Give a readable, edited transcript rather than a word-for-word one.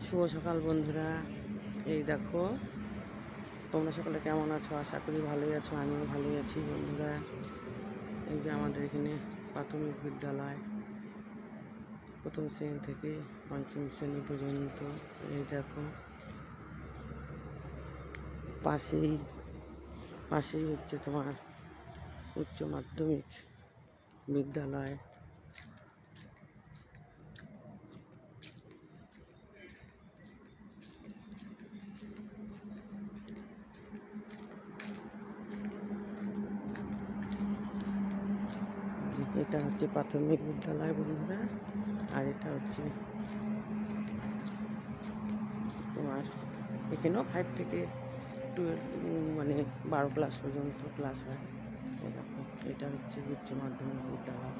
শুভ সকাল বন্ধুরা। এই দেখো, তোমরা সকলে কেমন আছো? আশা করি ভালোই আছো, আমিও ভালোই আছি বন্ধুরা। এই যে আমাদের এখানে প্রাথমিক বিদ্যালয়, প্রথম শ্রেণী থেকে পঞ্চম শ্রেণী পর্যন্ত। এই দেখো, পাশেই হচ্ছে তোমার উচ্চ মাধ্যমিক বিদ্যালয়। এটা হচ্ছে প্রাথমিক বিদ্যালয় বন্ধুরা, আর এটা হচ্ছে তোমার এখানেও 5 থেকে 12 মানে 12 ক্লাস পর্যন্ত ক্লাস হয়। দেখো, এটা হচ্ছে উচ্চ মাধ্যমিক বিদ্যালয়।